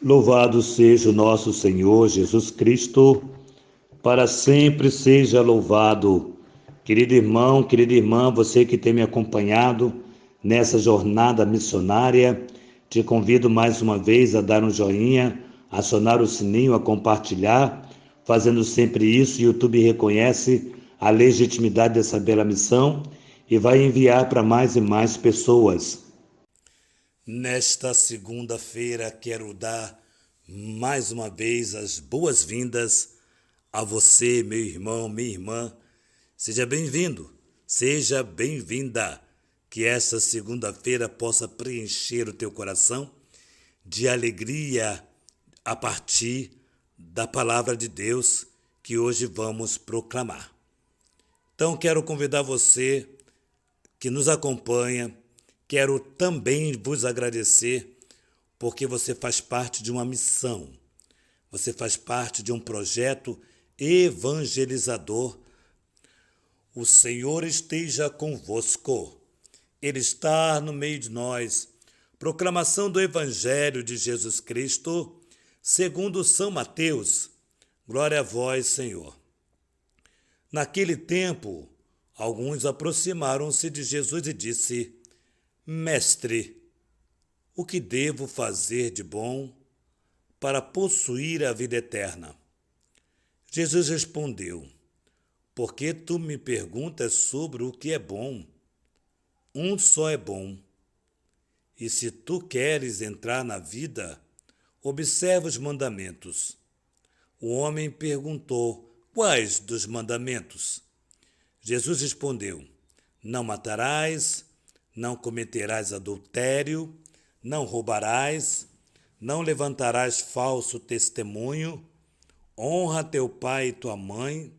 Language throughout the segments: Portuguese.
Louvado seja o nosso Senhor Jesus Cristo, para sempre seja louvado. Querido irmão, querida irmã, você que tem me acompanhado nessa jornada missionária, te convido mais uma vez a dar um joinha, acionar o sininho, a compartilhar. Fazendo sempre isso, o YouTube reconhece a legitimidade dessa bela missão e vai enviar para mais e mais pessoas. Nesta segunda-feira, quero dar mais uma vez as boas-vindas a você, meu irmão, minha irmã. Seja bem-vindo, seja bem-vinda. Que esta segunda-feira possa preencher o teu coração de alegria a partir da palavra de Deus que hoje vamos proclamar. Então, quero convidar você que nos acompanha. Quero também vos agradecer porque você faz parte de uma missão, você faz parte de um projeto evangelizador. O Senhor esteja convosco, Ele está no meio de nós. Proclamação do Evangelho de Jesus Cristo, segundo São Mateus. Glória a vós, Senhor. Naquele tempo, alguns aproximaram-se de Jesus e disse: Mestre, o que devo fazer de bom para possuir a vida eterna? Jesus respondeu: Por que tu me perguntas sobre o que é bom? Um só é bom. E se tu queres entrar na vida, observa os mandamentos. O homem perguntou: Quais dos mandamentos? Jesus respondeu: Não matarás, não cometerás adultério, não roubarás, não levantarás falso testemunho, honra teu pai e tua mãe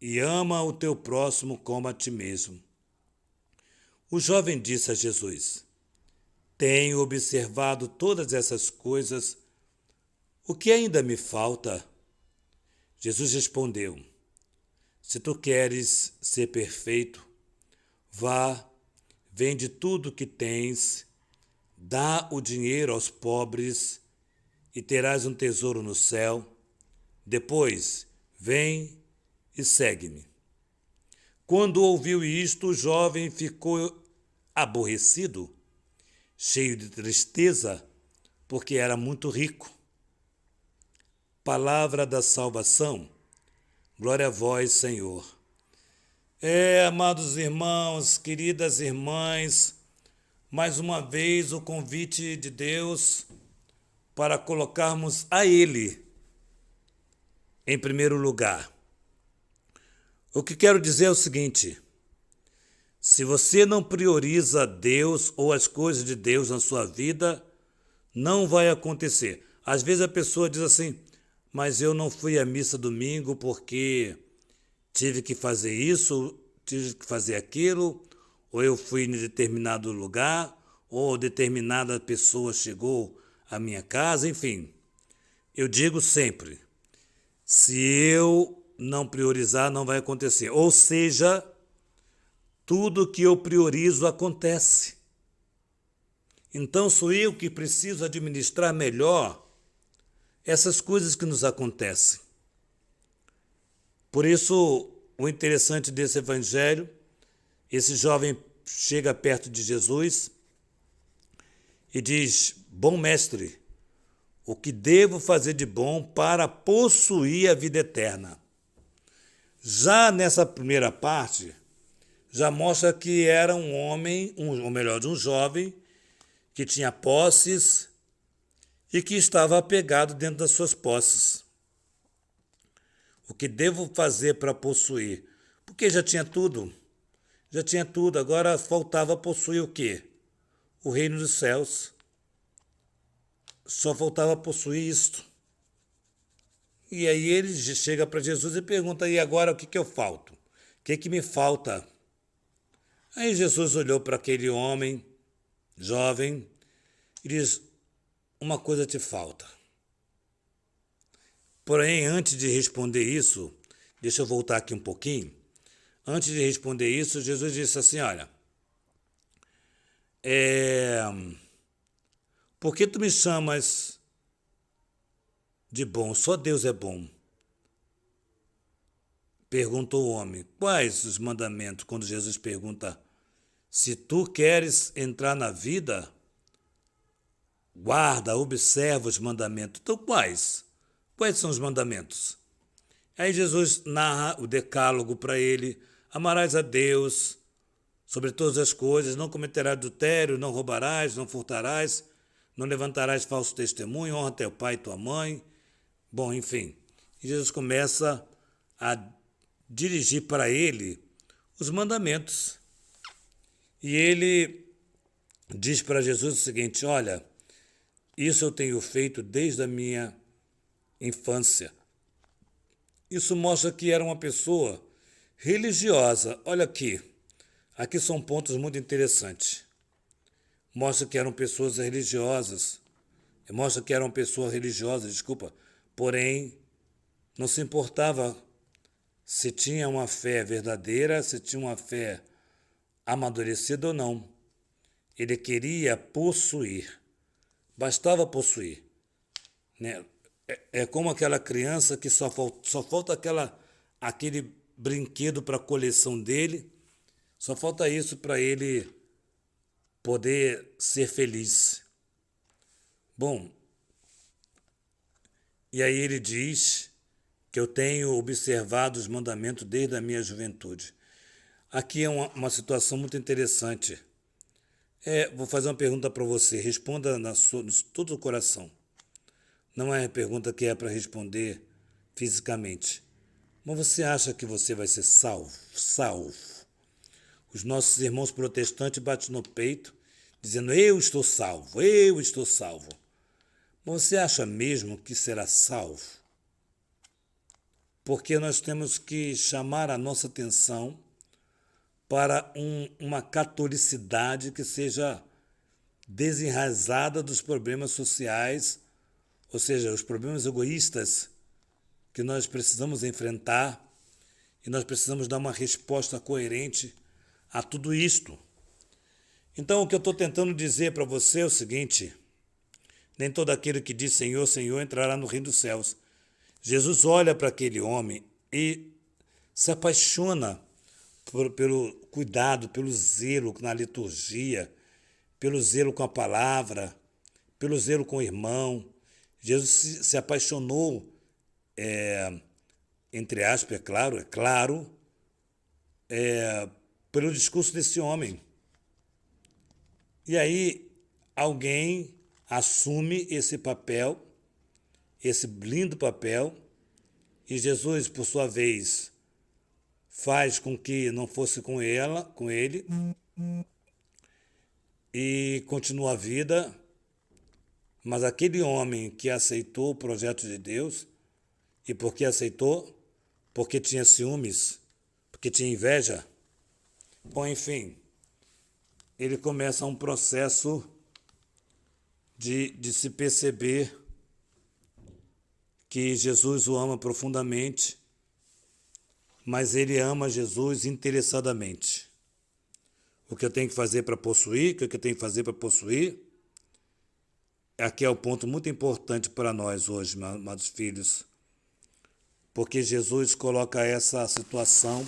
e ama o teu próximo como a ti mesmo. O jovem disse a Jesus: Tenho observado todas essas coisas, o que ainda me falta? Jesus respondeu: Se tu queres ser perfeito, vá, vende tudo o que tens, dá o dinheiro aos pobres e terás um tesouro no céu. Depois, vem e segue-me. Quando ouviu isto, o jovem ficou aborrecido, cheio de tristeza, porque era muito rico. Palavra da salvação. Glória a vós, Senhor. Amados irmãos, queridas irmãs, mais uma vez o convite de Deus para colocarmos a Ele em primeiro lugar. O que quero dizer é o seguinte: se você não prioriza Deus ou as coisas de Deus na sua vida, não vai acontecer. Às vezes a pessoa diz assim: mas eu não fui à missa domingo porque tive que fazer isso, tive que fazer aquilo, ou eu fui em determinado lugar, ou determinada pessoa chegou à minha casa, enfim. Eu digo sempre, se eu não priorizar, não vai acontecer. Ou seja, tudo que eu priorizo acontece. Então sou eu que preciso administrar melhor essas coisas que nos acontecem. Por isso, o interessante desse evangelho, esse jovem chega perto de Jesus e diz: Bom mestre, o que devo fazer de bom para possuir a vida eterna? Já nessa primeira parte, já mostra que era um homem, ou melhor, um jovem, que tinha posses e que estava apegado dentro das suas posses. O que devo fazer para possuir? Porque já tinha tudo, agora faltava possuir o quê? O reino dos céus. Só faltava possuir isto. E aí ele chega para Jesus e pergunta: e agora o que eu falto? O que me falta? Aí Jesus olhou para aquele homem, jovem, e diz: uma coisa te falta. Porém, antes de responder isso, deixa eu voltar aqui um pouquinho. Antes de responder isso, Jesus disse assim: olha, por que tu me chamas de bom? Só Deus é bom. Perguntou o homem: quais os mandamentos? Quando Jesus pergunta: se tu queres entrar na vida, guarda, observa os mandamentos. Então, quais? Quais são os mandamentos? Aí Jesus narra o decálogo para ele: amarás a Deus sobre todas as coisas, não cometerás adultério, não roubarás, não furtarás, não levantarás falso testemunho, honra teu pai e tua mãe. Bom, enfim. E Jesus começa a dirigir para ele os mandamentos. E ele diz para Jesus o seguinte: olha, isso eu tenho feito desde a minha infância. Isso mostra que era uma pessoa religiosa. Olha aqui, aqui são pontos muito interessantes. Mostra que eram pessoas religiosas. Mostra que eram pessoas religiosas, desculpa. Porém, não se importava se tinha uma fé verdadeira, se tinha uma fé amadurecida ou não. Ele queria possuir. Bastava possuir. Né? É como aquela criança que só falta aquele brinquedo para a coleção dele, só falta isso para ele poder ser feliz. Bom, e aí ele diz que eu tenho observado os mandamentos desde a minha juventude. Aqui é uma situação muito interessante. Vou fazer uma pergunta para você, responda no todo o coração. Não é a pergunta que é para responder fisicamente. Mas você acha que você vai ser salvo? Salvo. Os nossos irmãos protestantes batem no peito, dizendo: eu estou salvo, eu estou salvo. Mas você acha mesmo que será salvo? Porque nós temos que chamar a nossa atenção para uma catolicidade que seja desenraizada dos problemas sociais, ou seja, os problemas egoístas que nós precisamos enfrentar, e nós precisamos dar uma resposta coerente a tudo isto. Então, o que eu estou tentando dizer para você é o seguinte: nem todo aquele que diz Senhor, Senhor entrará no reino dos céus. Jesus olha para aquele homem e se apaixona pelo cuidado, pelo zelo na liturgia, pelo zelo com a palavra, pelo zelo com o irmão. Jesus se apaixonou, entre aspas, é claro, pelo discurso desse homem. E aí alguém assume esse papel, esse lindo papel, e Jesus, por sua vez, faz com que não fosse com ele, e continua a vida. Mas aquele homem que aceitou o projeto de Deus, e por que aceitou? Porque tinha ciúmes, porque tinha inveja. Bom, enfim, ele começa um processo de se perceber que Jesus o ama profundamente, mas ele ama Jesus interessadamente. O que eu tenho que fazer para possuir? O que eu tenho que fazer para possuir? Aqui é o ponto muito importante para nós hoje, meus amados filhos, porque Jesus coloca essa situação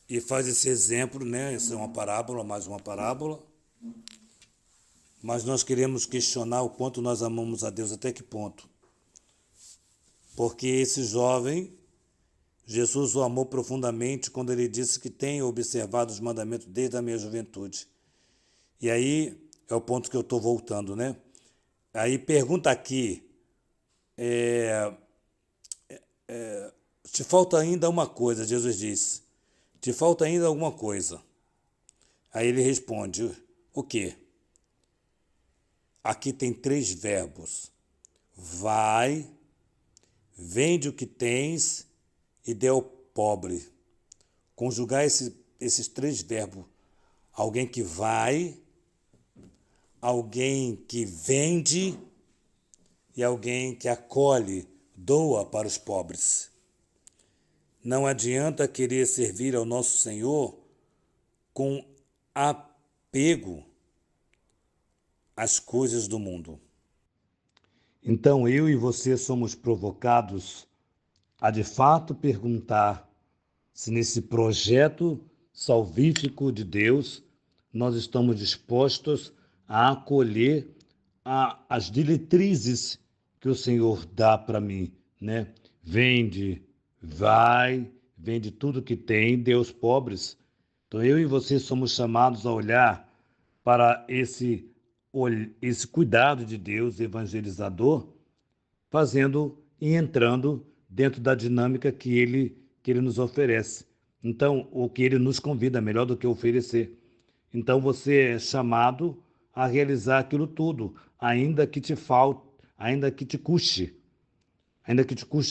e faz esse exemplo, né? Essa é uma parábola, mais uma parábola, mas nós queremos questionar o quanto nós amamos a Deus, até que ponto. Porque esse jovem, Jesus o amou profundamente quando ele disse que tem observado os mandamentos desde a minha juventude. E aí é o ponto que eu estou voltando, né? Aí pergunta aqui, te falta ainda uma coisa, Jesus disse. Te falta ainda alguma coisa. Aí ele responde, o quê? Aqui tem 3 verbos. Vai, vende o que tens e dê ao pobre. Conjugar esses 3 verbos. Alguém que vai, alguém que vende e alguém que acolhe, doa para os pobres. Não adianta querer servir ao nosso Senhor com apego às coisas do mundo. Então eu e você somos provocados a de fato perguntar se nesse projeto salvífico de Deus nós estamos dispostos a acolher as diretrizes que o Senhor dá para mim, né? Vende, vai, vende tudo que tem, dê aos pobres. Então eu e você somos chamados a olhar para esse cuidado de Deus evangelizador, fazendo e entrando dentro da dinâmica que ele nos oferece. Então, o que ele nos convida, melhor do que oferecer. Então, você é chamado a realizar aquilo tudo, ainda que te falte, ainda que te custe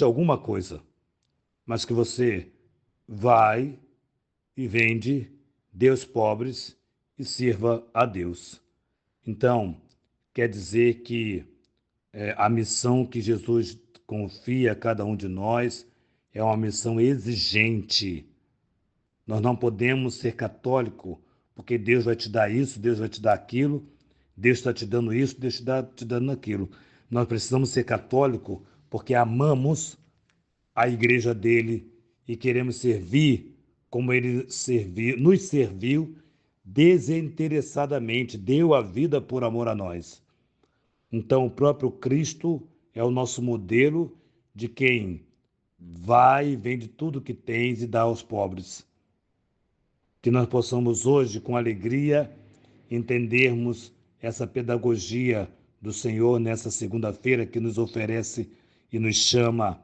alguma coisa, mas que você vai e vende, dê aos pobres e sirva a Deus. Então, quer dizer que a missão que Jesus confia a cada um de nós é uma missão exigente. Nós não podemos ser católico porque Deus vai te dar isso, Deus vai te dar aquilo, Deus está te dando isso, Deus está te dando aquilo. Nós precisamos ser católico porque amamos a igreja dele e queremos servir como ele nos serviu desinteressadamente, deu a vida por amor a nós. Então, o próprio Cristo é o nosso modelo de quem vai, vende tudo que tens e dá aos pobres. Que nós possamos hoje, com alegria, entendermos essa pedagogia do Senhor nessa segunda-feira que nos oferece e nos chama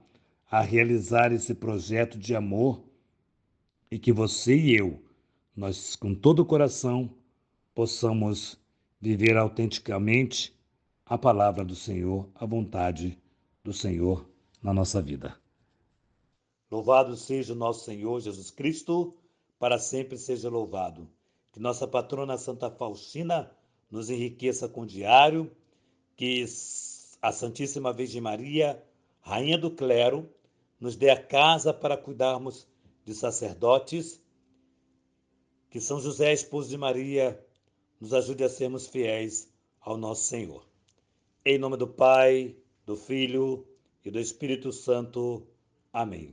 a realizar esse projeto de amor e que você e eu, nós com todo o coração, possamos viver autenticamente a palavra do Senhor, a vontade do Senhor na nossa vida. Louvado seja o nosso Senhor Jesus Cristo, para sempre seja louvado. Que nossa patrona Santa Faustina nos enriqueça com o diário, que a Santíssima Virgem Maria, Rainha do Clero, nos dê a casa para cuidarmos de sacerdotes, que São José, esposo de Maria, nos ajude a sermos fiéis ao nosso Senhor. Em nome do Pai, do Filho e do Espírito Santo. Amém.